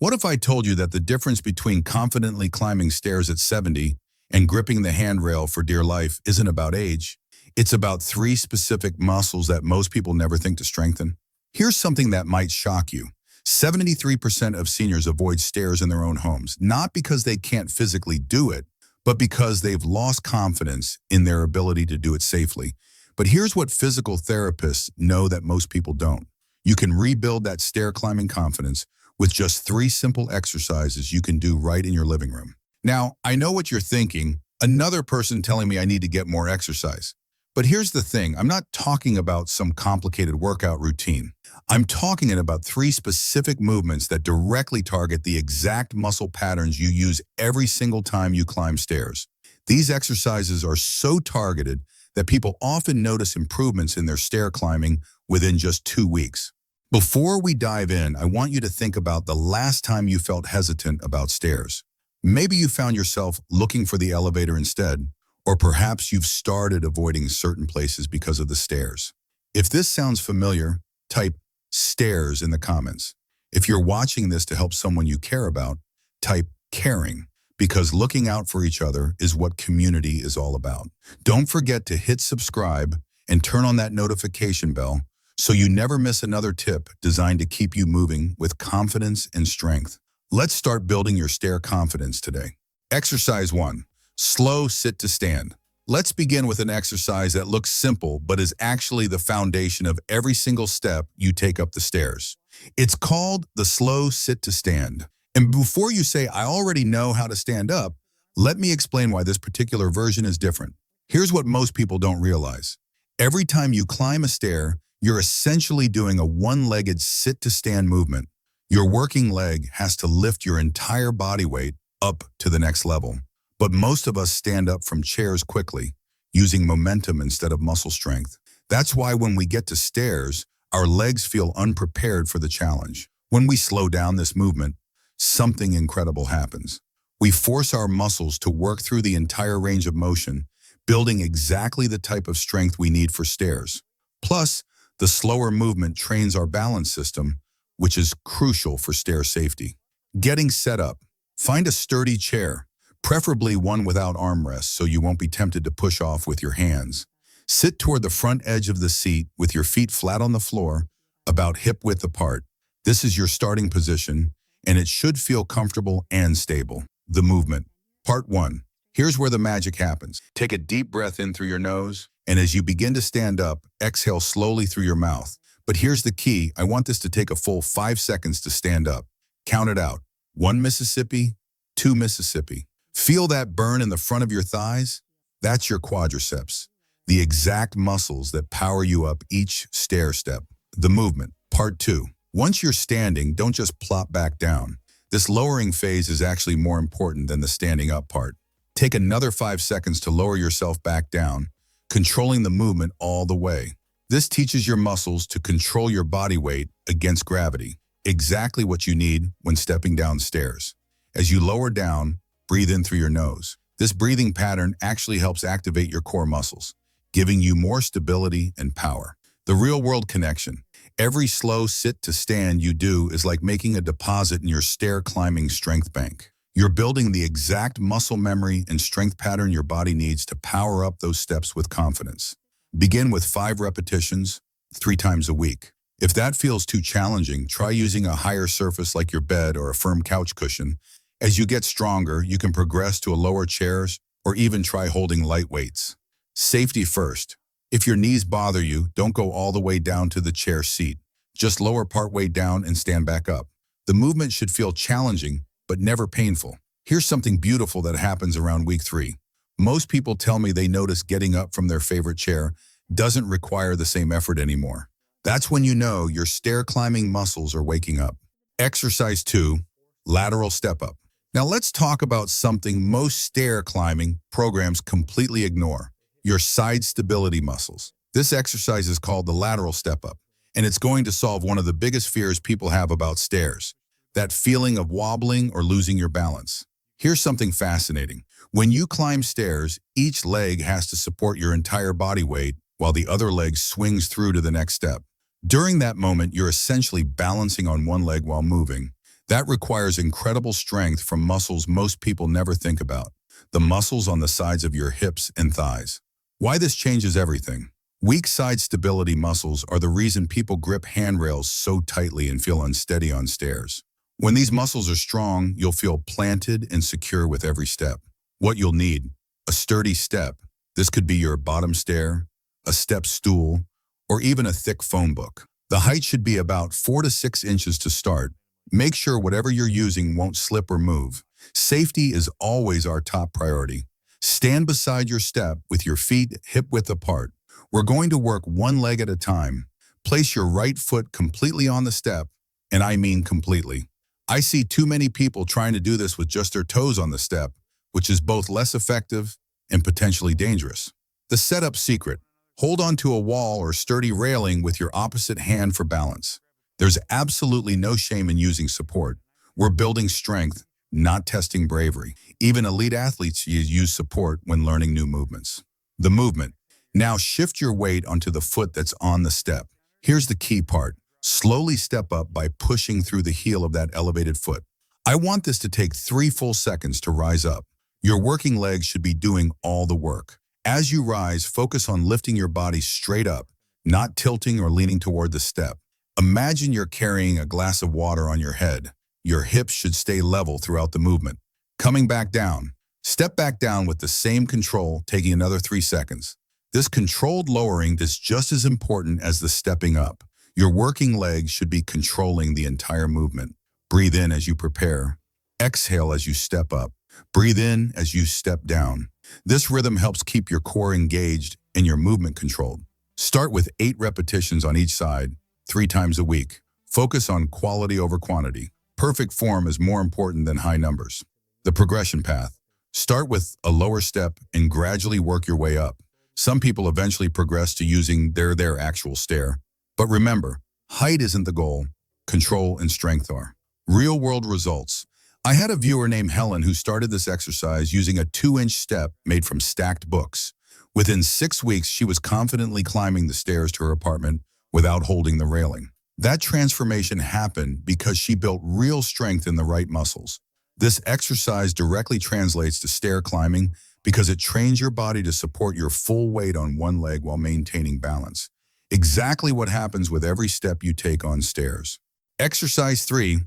What if I told you that the difference between confidently climbing stairs at 70 and gripping the handrail for dear life isn't about age? It's about three specific muscles that most people never think to strengthen. Here's something that might shock you. 73% of seniors avoid stairs in their own homes, not because they can't physically do it, but because they've lost confidence in their ability to do it safely. But here's what physical therapists know that most people don't. You can rebuild that stair climbing confidence with just three simple exercises you can do right in your living room. Now, I know what you're thinking, another person telling me I need to get more exercise. But here's the thing, I'm not talking about some complicated workout routine. I'm talking about three specific movements that directly target the exact muscle patterns you use every single time you climb stairs. These exercises are so targeted that people often notice improvements in their stair climbing within just 2 weeks. Before we dive in, I want you to think about the last time you felt hesitant about stairs. Maybe you found yourself looking for the elevator instead, or perhaps you've started avoiding certain places because of the stairs. If this sounds familiar, type stairs in the comments. If you're watching this to help someone you care about, type caring, because looking out for each other is what community is all about. Don't forget to hit subscribe and turn on that notification bell so you never miss another tip designed to keep you moving with confidence and strength. Let's start building your stair confidence today. Exercise 1. Slow sit to stand. Let's begin with an exercise that looks simple but is actually the foundation of every single step you take up the stairs. It's called the slow sit to stand. And before you say, I already know how to stand up, let me explain why this particular version is different. Here's what most people don't realize. Every time you climb a stair, you're essentially doing a one-legged sit to stand movement. Your working leg has to lift your entire body weight up to the next level. But most of us stand up from chairs quickly, using momentum instead of muscle strength. That's why when we get to stairs, our legs feel unprepared for the challenge. When we slow down this movement, something incredible happens. We force our muscles to work through the entire range of motion, building exactly the type of strength we need for stairs. Plus, the slower movement trains our balance system, which is crucial for stair safety. Getting set up. Find a sturdy chair, preferably one without armrests so you won't be tempted to push off with your hands. Sit toward the front edge of the seat with your feet flat on the floor, about hip-width apart. This is your starting position, and it should feel comfortable and stable. The movement. Part 1. Here's where the magic happens. Take a deep breath in through your nose, and as you begin to stand up, exhale slowly through your mouth. But here's the key. I want this to take a full 5 seconds to stand up. Count it out. 1 Mississippi, 2 Mississippi. Feel that burn in the front of your thighs? That's your quadriceps, the exact muscles that power you up each stair step. The movement. Part 2. Once you're standing, don't just plop back down. This lowering phase is actually more important than the standing up part. Take another 5 seconds to lower yourself back down, controlling the movement all the way. This teaches your muscles to control your body weight against gravity, exactly what you need when stepping down stairs. As you lower down, breathe in through your nose. This breathing pattern actually helps activate your core muscles, giving you more stability and power. The real-world connection. Every slow sit to stand you do is like making a deposit in your stair climbing strength bank. You're building the exact muscle memory and strength pattern your body needs to power up those steps with confidence. Begin with 5 repetitions, 3 times a week. If that feels too challenging, try using a higher surface like your bed or a firm couch cushion. As you get stronger, you can progress to a lower chairs or even try holding light weights. Safety first. If your knees bother you, don't go all the way down to the chair seat. Just lower partway down and stand back up. The movement should feel challenging, but never painful. Here's something beautiful that happens around week 3. Most people tell me they notice getting up from their favorite chair doesn't require the same effort anymore. That's when you know your stair climbing muscles are waking up. Exercise 2, lateral step up. Now let's talk about something most stair climbing programs completely ignore, your side stability muscles. This exercise is called the lateral step up, and it's going to solve one of the biggest fears people have about stairs, that feeling of wobbling or losing your balance. Here's something fascinating. When you climb stairs, each leg has to support your entire body weight while the other leg swings through to the next step. During that moment, you're essentially balancing on one leg while moving. That requires incredible strength from muscles most people never think about, the muscles on the sides of your hips and thighs. Why this changes everything. Weak side stability muscles are the reason people grip handrails so tightly and feel unsteady on stairs. When these muscles are strong, you'll feel planted and secure with every step. What you'll need: a sturdy step. This could be your bottom stair, a step stool, or even a thick phone book. The height should be about 4 to 6 inches to start. Make sure whatever you're using won't slip or move. Safety is always our top priority. Stand beside your step with your feet hip-width apart. We're going to work one leg at a time. Place your right foot completely on the step, and I mean completely. I see too many people trying to do this with just their toes on the step, which is both less effective and potentially dangerous. The setup secret: hold onto a wall or sturdy railing with your opposite hand for balance. There's absolutely no shame in using support. We're building strength, not testing bravery. Even elite athletes use support when learning new movements. The movement. Now shift your weight onto the foot that's on the step. Here's the key part. Slowly step up by pushing through the heel of that elevated foot. I want this to take 3 full seconds to rise up. Your working legs should be doing all the work. As you rise, focus on lifting your body straight up, not tilting or leaning toward the step. Imagine you're carrying a glass of water on your head. Your hips should stay level throughout the movement. Coming back down. Step back down with the same control, taking another 3 seconds. This controlled lowering is just as important as the stepping up. Your working legs should be controlling the entire movement. Breathe in as you prepare. Exhale as you step up. Breathe in as you step down. This rhythm helps keep your core engaged and your movement controlled. Start with 8 repetitions on each side, 3 times a week. Focus on quality over quantity. Perfect form is more important than high numbers. The progression path. Start with a lower step and gradually work your way up. Some people eventually progress to using their actual stair. But remember, height isn't the goal. Control and strength are. Real-world results. I had a viewer named Helen who started this exercise using a 2-inch step made from stacked books. Within 6 weeks, she was confidently climbing the stairs to her apartment without holding the railing. That transformation happened because she built real strength in the right muscles. This exercise directly translates to stair climbing because it trains your body to support your full weight on one leg while maintaining balance. Exactly what happens with every step you take on stairs. Exercise 3,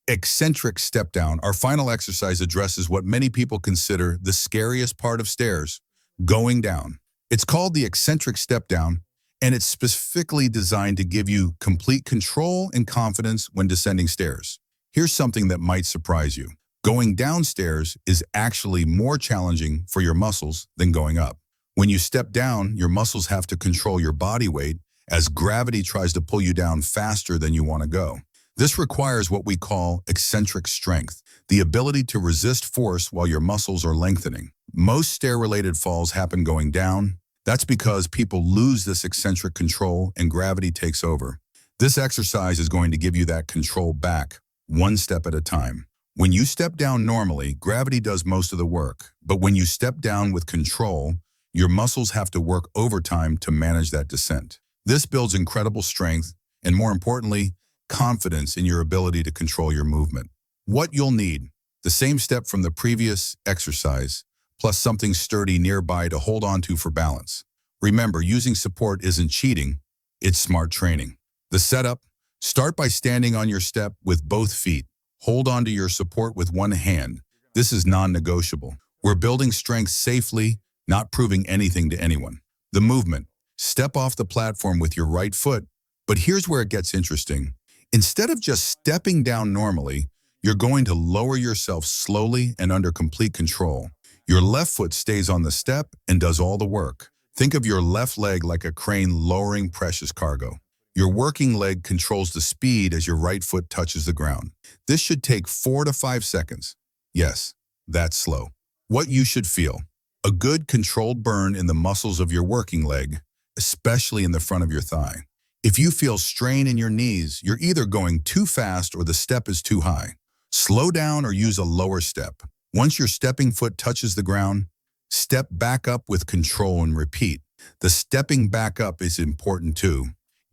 eccentric step down. Our final exercise addresses what many people consider the scariest part of stairs: going down. It's called the eccentric step down, and it's specifically designed to give you complete control and confidence when descending stairs. Here's something that might surprise you. Going downstairs is actually more challenging for your muscles than going up. When you step down, your muscles have to control your body weight as gravity tries to pull you down faster than you want to go. This requires what we call eccentric strength, the ability to resist force while your muscles are lengthening. Most stair-related falls happen going down. That's because people lose this eccentric control and gravity takes over. This exercise is going to give you that control back, one step at a time. When you step down normally, gravity does most of the work. But when you step down with control, your muscles have to work overtime to manage that descent. This builds incredible strength and, more importantly, confidence in your ability to control your movement. What you'll need: the same step from the previous exercise, plus something sturdy nearby to hold on to for balance. Remember, using support isn't cheating, it's smart training. The setup: start by standing on your step with both feet. Hold on to your support with one hand. This is non-negotiable. We're building strength safely, not proving anything to anyone. The movement: step off the platform with your right foot, but here's where it gets interesting. Instead of just stepping down normally, you're going to lower yourself slowly and under complete control. Your left foot stays on the step and does all the work. Think of your left leg like a crane lowering precious cargo. Your working leg controls the speed as your right foot touches the ground. This should take 4 to 5 seconds. Yes, that's slow. What you should feel: a good controlled burn in the muscles of your working leg, especially in the front of your thigh. If you feel strain in your knees, you're either going too fast or the step is too high. Slow down or use a lower step. Once your stepping foot touches the ground, step back up with control and repeat. The stepping back up is important too.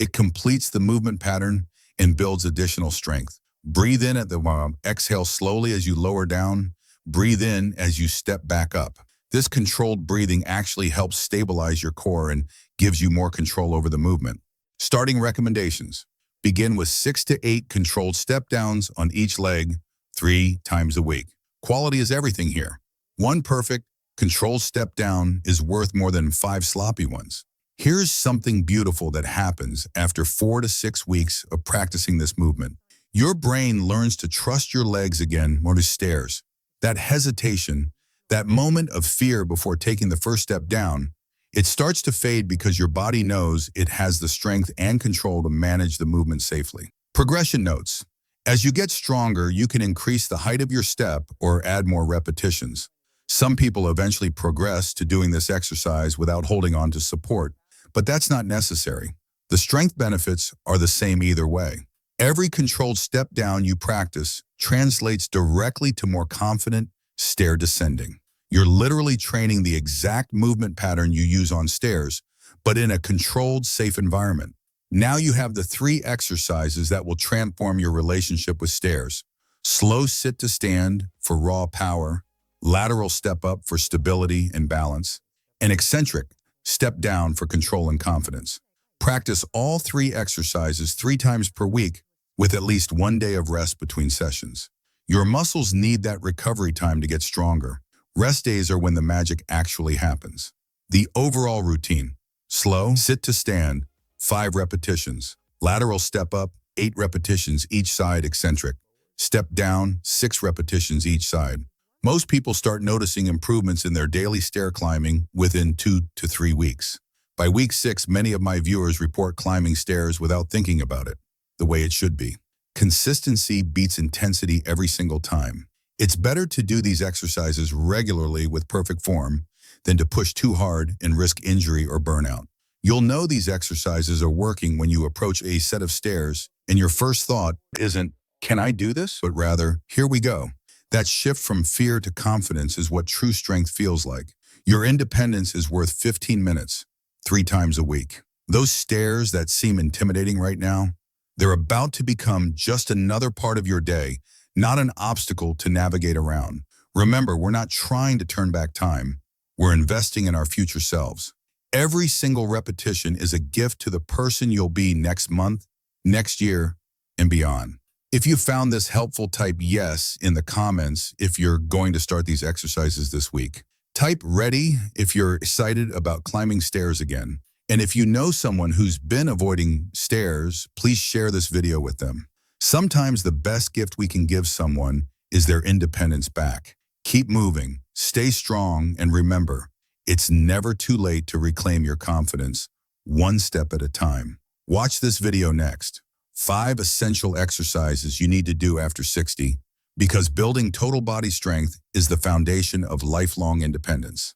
It completes the movement pattern and builds additional strength. Breathe in at the exhale slowly as you lower down. Breathe in as you step back up. This controlled breathing actually helps stabilize your core and gives you more control over the movement. Starting recommendations. Begin with 6 to 8 controlled step downs on each leg 3 times a week. Quality is everything here. One perfect, controlled step down is worth more than 5 sloppy ones. Here's something beautiful that happens after 4 to 6 weeks of practicing this movement. Your brain learns to trust your legs again more to stairs. That hesitation, that moment of fear before taking the first step down, it starts to fade because your body knows it has the strength and control to manage the movement safely. Progression notes. As you get stronger, you can increase the height of your step or add more repetitions. Some people eventually progress to doing this exercise without holding on to support, but that's not necessary. The strength benefits are the same either way. Every controlled step down you practice translates directly to more confident stair descending. You're literally training the exact movement pattern you use on stairs, but in a controlled, safe environment. Now you have the 3 exercises that will transform your relationship with stairs. Slow sit to stand for raw power, lateral step up for stability and balance, and eccentric step down for control and confidence. Practice all 3 exercises 3 times per week with at least 1 day of rest between sessions. Your muscles need that recovery time to get stronger. Rest days are when the magic actually happens. The overall routine: slow sit to stand, 5 repetitions. Lateral step up, 8 repetitions each side eccentric. Step down, 6 repetitions each side. Most people start noticing improvements in their daily stair climbing within 2 to 3 weeks. By week 6, many of my viewers report climbing stairs without thinking about it, the way it should be. Consistency beats intensity every single time. It's better to do these exercises regularly with perfect form than to push too hard and risk injury or burnout. You'll know these exercises are working when you approach a set of stairs and your first thought isn't, "Can I do this?" but rather, "Here we go." That shift from fear to confidence is what true strength feels like. Your independence is worth 15 minutes, 3 times a week. Those stairs that seem intimidating right now, they're about to become just another part of your day, not an obstacle to navigate around. Remember, we're not trying to turn back time. We're investing in our future selves. Every single repetition is a gift to the person you'll be next month, next year, and beyond. If you found this helpful, type yes in the comments if you're going to start these exercises this week. Type ready if you're excited about climbing stairs again. And if you know someone who's been avoiding stairs, please share this video with them. Sometimes the best gift we can give someone is their independence back. Keep moving, stay strong, and remember, it's never too late to reclaim your confidence, one step at a time. Watch this video next. 5 essential exercises you need to do after 60, because building total body strength is the foundation of lifelong independence.